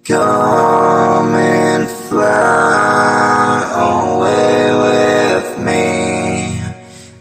Come and fly away with me.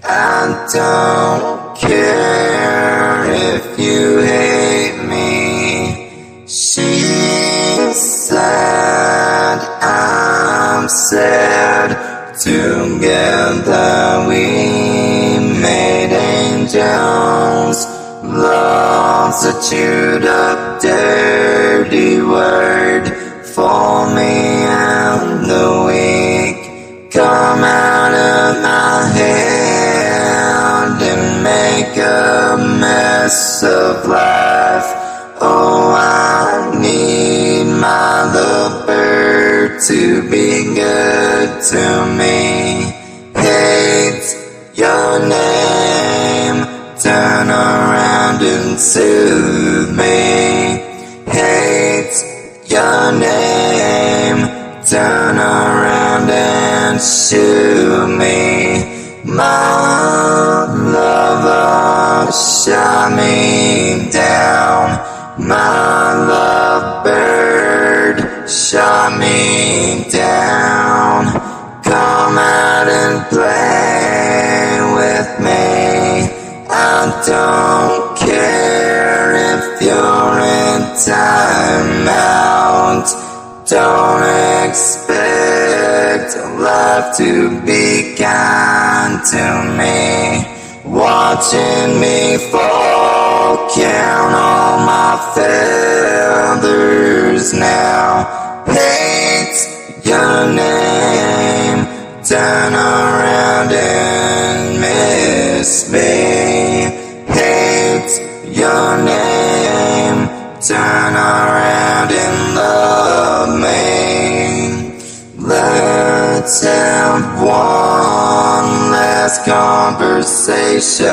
I don't care if you hate me. She's sad, I'm sad. Together we made angels. Love's a chewed up dirty word for me and the weak. Come out of my head and make a mess of life. Oh, I need my little bird to be good to me. Hate your name, turn around and soothe me. Hate your name, turn around and shoot me. My lover shot me down. My lovebird shot me down. Come out and play with me. I don't care if you're in timeout. Don't expect life to be kind to me. Watching me fall, count all my feathers now. Hate your name, turn around and miss me. Hate your name, turn around and love me. Let's have one last conversation.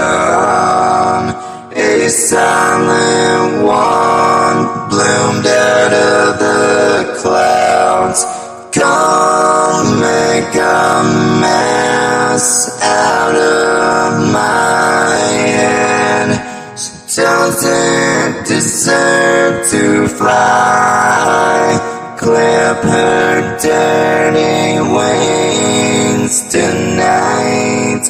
A silent one bloomed out of the clouds. Come make a mess out of my head. She doesn't deserve to fly. Clip her dirty wings tonight.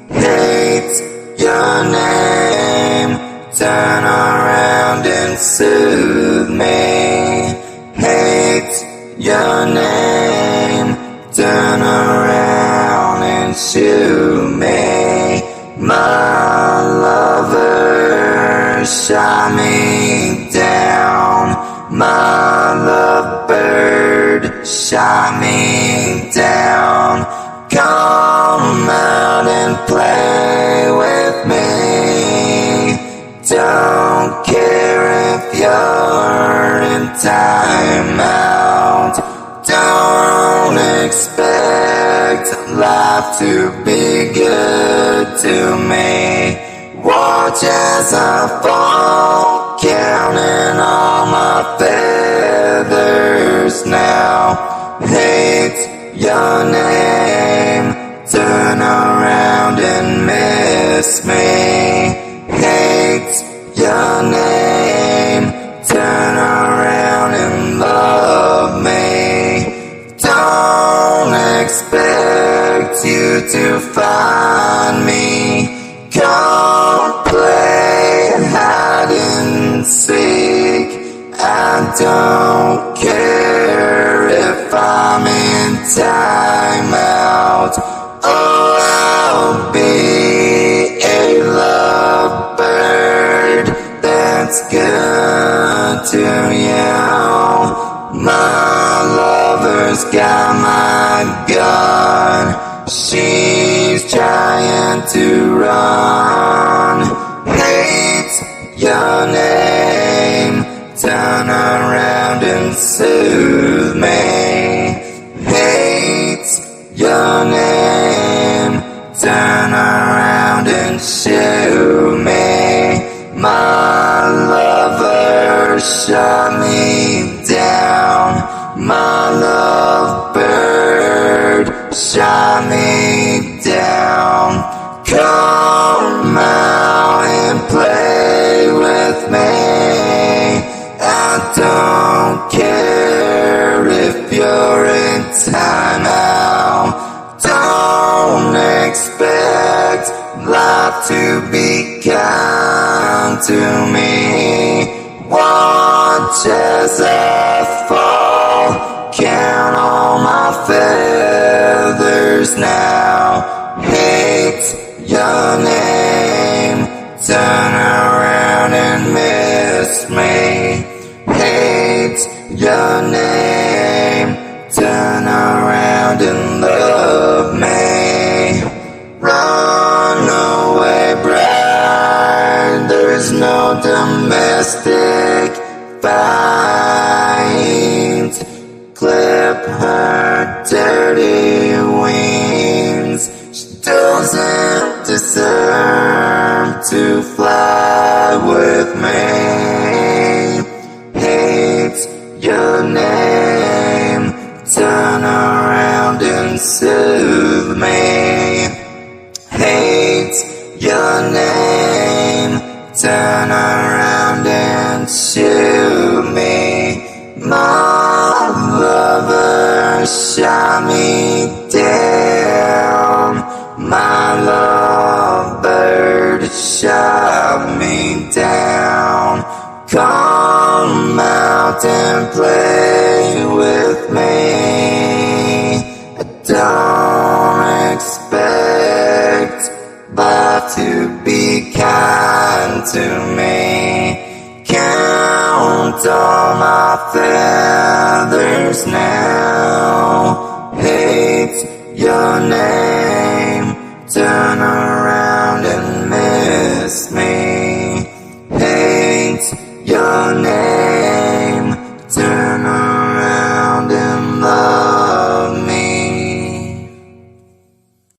Hate your name, turn around and soothe me. Hate your name, turn around and shoot me. My lover shot me down. My lovebird shot me down. Come out and play with me. Don't care if you're in timeout. Don't expect life to be good to me. Watch as I fall, counting all my feathers now. Hate your name, turn around and miss me. Hate your name, turn around and love me. Don't expect you to find me. Come play hide and seek. I don't care if I'm in timeout. Oh, I'll be a lovebird that's good to you. My lover's got my gun. She's trying to run. Hate your name, turn around and soothe me. Hate your name, turn around and shoot me. My lover shot me down. My lovebird shot me down. Come out and play with me. I don't care to be kind to me. Watch as I fall, count all my feathers now. Hate your name, turn around and miss me. Hate your name, turn around and love me. Run away, bride, there's no domestic fight. Clip her dirty wings, she doesn't deserve to fly with me. Hate your name, turn around and soothe me. Hate your name, turn around and shoot me. My lover shot me down. My lovebird shot me down. Come out and play with me. I don't expect life to be kind to me. Count all my feathers now. Hate your name, turn around and miss me.